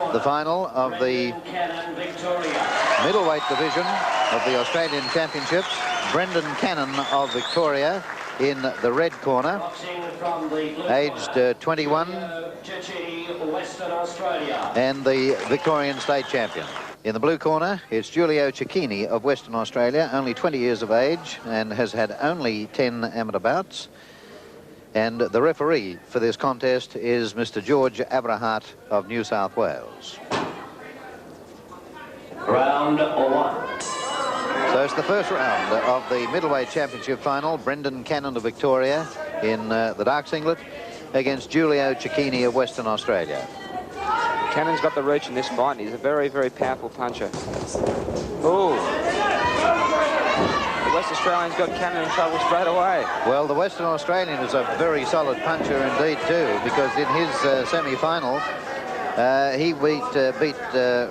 The final of the middleweight division of the Australian Championships. Brendan Cannon of Victoria in the red corner, aged 21, and the Victorian state champion. In the blue corner, it's Julio Cicchini of Western Australia, only 20 years of age and has had only 10 amateur bouts. And the referee for this contest is Mr. George Abrahart of New South Wales. Round one. So it's the first round of the middleweight championship final. Brendan Cannon of Victoria in the dark singlet against Julio Cicchini of Western Australia. Cannon's got the reach in this fight, and he's a very, very powerful puncher. Ooh. The West Australian's got Cannon in trouble straight away. Well, the Western Australian is a very solid puncher indeed too, because in his semi-final he beat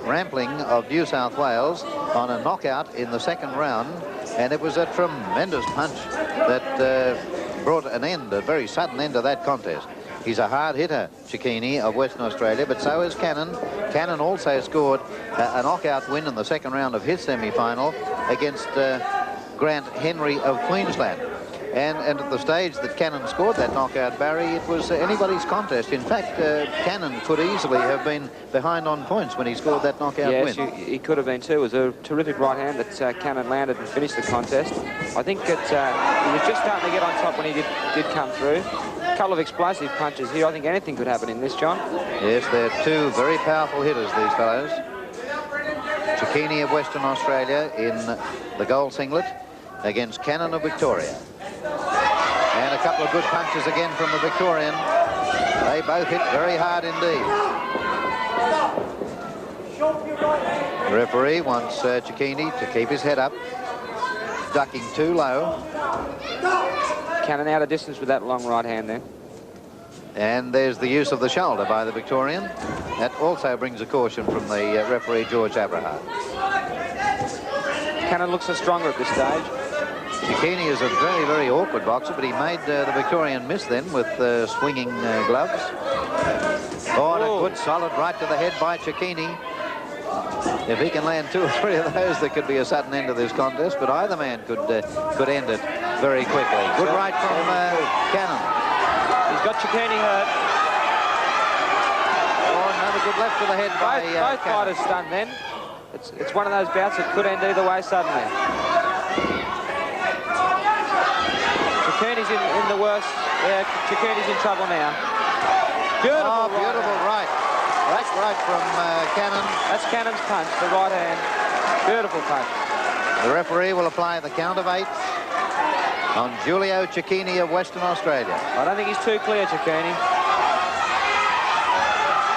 Rampling of New South Wales on a knockout in the second round, and it was a tremendous punch that brought an end, a very sudden end to that contest. He's a hard hitter, Cicchini of Western Australia, but so is Cannon. Cannon also scored a knockout win in the second round of his semi-final against Grant Henry of Queensland. And at the stage that Cannon scored that knockout, Barry, it was anybody's contest. In fact, Cannon could easily have been behind on points when he scored that knockout win. Yes, he could have been too. It was a terrific right hand that Cannon landed and finished the contest. I think that he was just starting to get on top when he did come through. A couple of explosive punches here. I think anything could happen in this, John. Yes, they're two very powerful hitters, these fellows. Cicchini of Western Australia in the gold singlet against Cannon of Victoria. And a couple of good punches again from the Victorian. They both hit very hard indeed. The referee wants Cicchini to keep his head up, ducking too low. Cannon out of distance with that long right hand there. And there's the use of the shoulder by the Victorian. That also brings a caution from the referee, George Abrahart. Cannon looks stronger at this stage. Cicchini is a very, very awkward boxer, but he made the Victorian miss then with swinging gloves. Oh, and a good solid right to the head by Cicchini. If he can land 2 or 3 of those, there could be a sudden end to this contest, but either man could end it very quickly. Good right from Cannon. He's got Cicchini hurt. Oh, another good left to the head by both fighters stunned then. It's one of those bouts that could end either way suddenly. Cicchini's in the worst. Yeah, Cicchini's in trouble now. Beautiful, beautiful right. Right from Cannon. That's Cannon's punch, the right hand. Beautiful punch. The referee will apply the count of 8 on Julio Cicchini of Western Australia. I don't think he's too clear, Cicchini.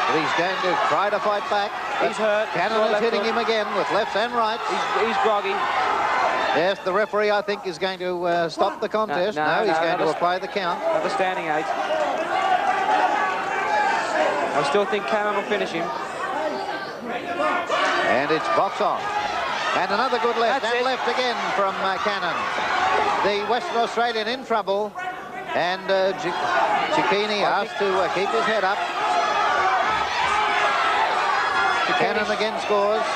But he's going to try to fight back. He's hurt. Cannon is hitting him again with lefts and rights. He's groggy. Yes, the referee, I think, is going to stop the contest. No, he's going to apply the count. Another standing 8. I still think Cannon will finish him. And it's box on. And another good left. And left again from Cannon. The Western Australian in trouble. And Cicchini asked to keep his head up. Cannon again scores.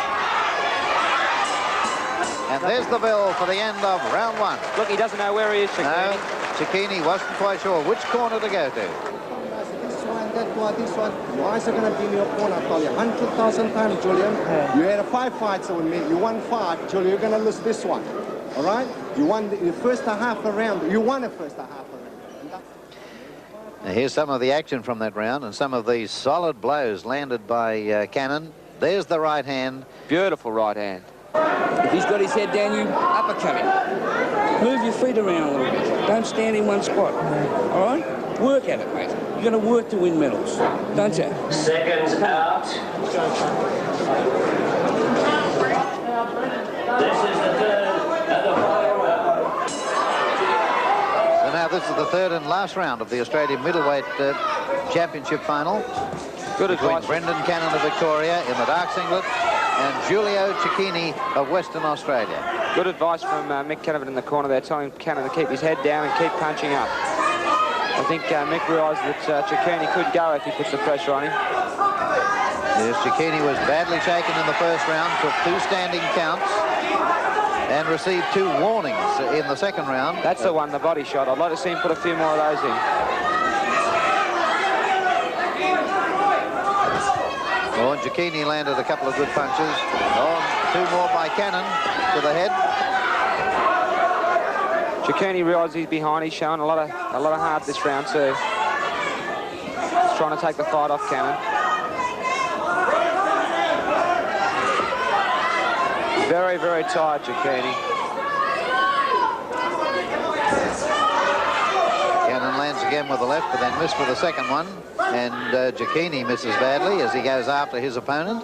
And there's the bell for the end of round 1. Look, he doesn't know where he is, Cicchini. No, Cicchini wasn't quite sure which corner to go to. This one, that one, this one. Why is it going to be in your corner? I tell you 100,000 times, Julian. You had 5 fights with me. You won 5. Julian, you're going to lose this one. All right? You won the first half a round. You won the first half a round. Now here's some of the action from that round and some of these solid blows landed by Cannon. There's the right hand. Beautiful right hand. If he's got his head down, you uppercut him. Move your feet around a little bit. Don't stand in one spot. All right? Work at it, mate. You're going to work to win medals, don't you? Seconds out. This is the third and the final round. So now this is the third and last round of the Australian middleweight championship final. Good between advice. Brendan Cannon of Victoria in the dark singlet and Julio Cicchini of Western Australia. Good advice from Mick Canavan in the corner there, telling Cannon to keep his head down and keep punching up. I think Mick realised that Cicchini could go if he puts the pressure on him. Yes, Cicchini was badly shaken in the first round, took 2 standing counts and received 2 warnings in the second round. That's the one, the body shot. I'd like to see him put a few more of those in. Oh, and Cicchini landed a couple of good punches. Oh, 2 more by Cannon to the head. Cicchini realises he's behind. He's showing a lot of heart this round too. He's trying to take the fight off Cannon. Very, very tired, Cicchini. Cannon lands again with the left, but then missed with the second one. And Cicchini misses badly as he goes after his opponent.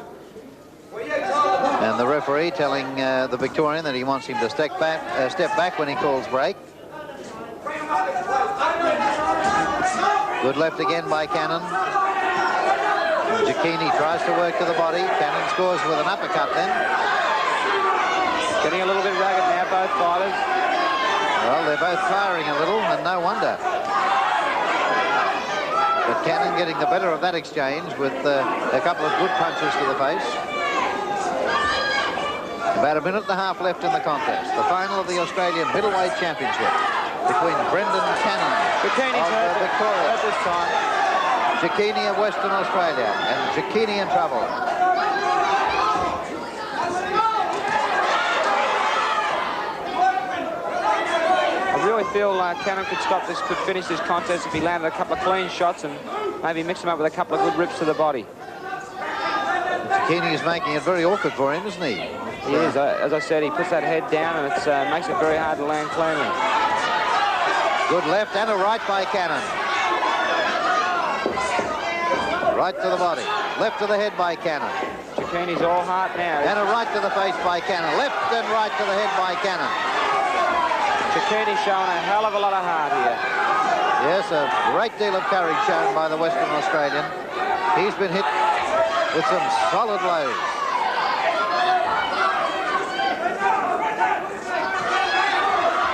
And the referee telling the Victorian that he wants him to step back when he calls break. Good left again by Cannon. Cicchini tries to work to the body. Cannon scores with an uppercut then. Getting a little bit ragged now, both fighters. Well, they're both firing a little, and no wonder. But Cannon getting the better of that exchange with a couple of good punches to the face. About a minute and a half left in the contest. The final of the Australian Middleweight Championship between Brendan Cannon of Victoria this time. Cicchini of Western Australia, and Cicchini in trouble. I really feel Cannon could finish this contest if he landed a couple of clean shots and maybe mix them up with a couple of good rips to the body. Cicchini is making it very awkward for him, isn't he? He is. As I said, he puts that head down and it makes it very hard to land cleanly. Good left and a right by Cannon. Right to the body. Left to the head by Cannon. Cicchini's all heart now. And a right to the face by Cannon. Left and right to the head by Cannon. Cicchini's showing a hell of a lot of heart here. Yes, a great deal of courage shown by the Western Australian. He's been hit with some solid blows.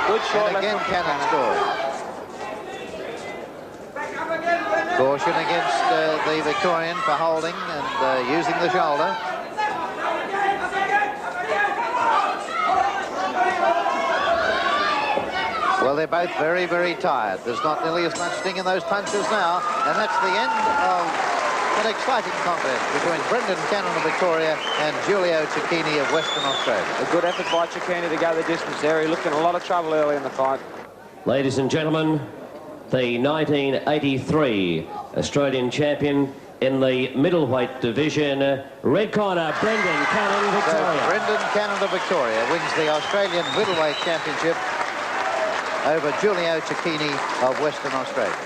Good shot. And again, Cannon scores. Caution against the Victorian for holding and using the shoulder. Well, they're both very, very tired. There's not nearly as much sting in those punches now, and that's the end of an exciting contest between Brendan Cannon of Victoria and Julio Cicchini of Western Australia. A good effort by Cicchini to go the distance there. He looked in a lot of trouble early in the fight. Ladies and gentlemen, the 1983 Australian champion in the middleweight division, red corner, Brendan Cannon, Victoria. So Brendan Cannon of Victoria wins the Australian middleweight championship over Julio Cicchini of Western Australia.